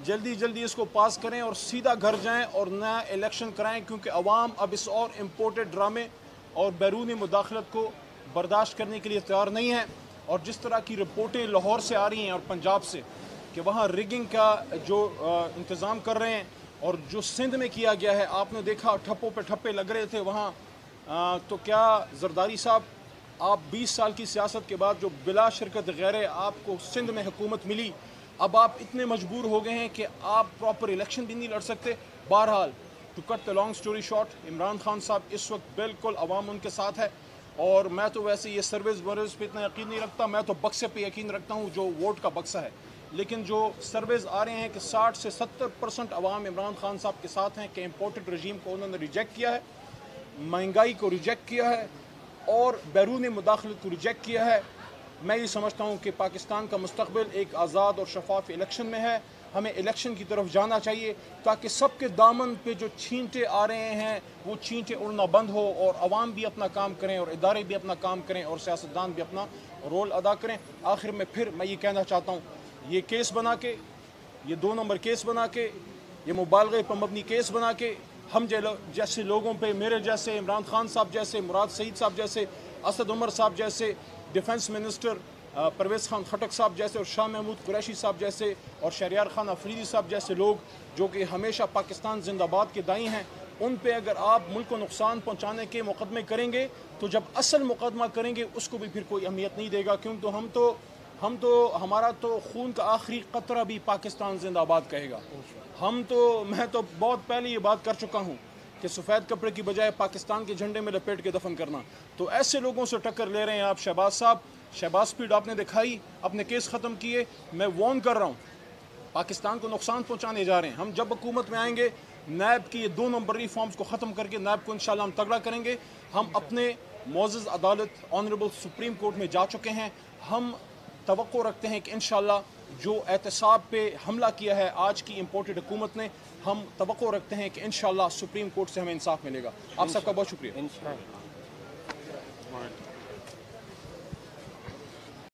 جلدی جلدی اس کو پاس کریں اور سیدھا گھر جائیں اور نیا الیکشن کرائیں، کیونکہ عوام اب اس اور امپورٹڈ ڈرامے اور بیرونی مداخلت کو برداشت کرنے کے لیے تیار نہیں ہے۔ اور جس طرح کی رپورٹیں لاہور سے آ رہی ہیں اور پنجاب سے کہ وہاں ریگنگ کا جو انتظام کر رہے ہیں، اور جو سندھ میں کیا گیا ہے، آپ نے دیکھا ٹھپوں پہ ٹھپے لگ رہے تھے وہاں، تو کیا زرداری صاحب آپ 20 سال کی سیاست کے بعد جو بلا شرکت غیر آپ کو سندھ میں حکومت ملی، اب آپ اتنے مجبور ہو گئے ہیں کہ آپ پراپر الیکشن بھی نہیں لڑ سکتے۔ بہرحال to cut the long story short, Imran Khan صاحب اس وقت بالکل عوام ان کے ساتھ ہے، اور میں تو ویسے یہ سروس ورز پہ اتنا یقین نہیں رکھتا، میں تو بکسے پہ یقین رکھتا ہوں جو ووٹ کا بکسہ ہے، لیکن جو سرویز آ رہے ہیں کہ 60 سے 70% عوام عمران خان صاحب کے ساتھ ہیں کہ امپورٹڈ رجیم کو انہوں نے ریجیکٹ کیا ہے، مہنگائی کو ریجیکٹ کیا ہے اور بیرون مداخلت کو ریجیکٹ کیا ہے۔ میں یہ سمجھتا ہوں کہ پاکستان کا مستقبل ایک آزاد اور شفاف الیکشن میں ہے، ہمیں الیکشن کی طرف جانا چاہیے تاکہ سب کے دامن پہ جو چھینٹے آ رہے ہیں وہ چھینٹے اڑنا بند ہو، اور عوام بھی اپنا کام کریں اور ادارے بھی اپنا کام کریں اور سیاستدان بھی اپنا رول ادا کریں۔ آخر میں پھر میں یہ کہنا چاہتا ہوں، یہ کیس بنا کے، یہ 2 نمبر کیس بنا کے، یہ مبالغے پر مبنی کیس بنا کے ہم جیسے لوگوں پہ، میرے جیسے، عمران خان صاحب جیسے، مراد سعید صاحب جیسے، اسد عمر صاحب جیسے، ڈیفنس منسٹر پرویز خان خٹک صاحب جیسے، اور شاہ محمود قریشی صاحب جیسے، اور شہریار خان افریدی صاحب جیسے لوگ جو کہ ہمیشہ پاکستان زندہ باد کے دائیں ہیں، ان پہ اگر آپ ملک کو نقصان پہنچانے کے مقدمے کریں گے تو جب اصل مقدمہ کریں گے اس کو بھی پھر کوئی اہمیت نہیں دے گا، کیونکہ ہمارا تو خون کا آخری قطرہ بھی پاکستان زندہ باد کہے گا۔ میں تو بہت پہلے یہ بات کر چکا ہوں کہ سفید کپڑے کی بجائے پاکستان کے جھنڈے میں لپیٹ کے دفن کرنا، تو ایسے لوگوں سے ٹکر لے رہے ہیں آپ شہباز صاحب، شہباز سپیڈ آپ نے دکھائی، اپنے کیس ختم کیے، میں وارن کر رہا ہوں پاکستان کو نقصان پہنچانے جا رہے ہیں۔ ہم جب حکومت میں آئیں گے، نیب کی یہ 2 نمبر ریفارمز کو ختم کر کے نیب کو انشاءاللہ ہم تگڑا کریں گے۔ ہم اپنے معزز عدالت آنریبل سپریم کورٹ میں جا چکے ہیں، ہم توقع رکھتے ہیں کہ انشاءاللہ جو احتساب پہ حملہ کیا ہے آج کی امپورٹڈ حکومت نے، ہم توقع رکھتے ہیں کہ انشاءاللہ سپریم کورٹ سے ہمیں انصاف ملے گا۔ آپ سب کا بہت شکریہ۔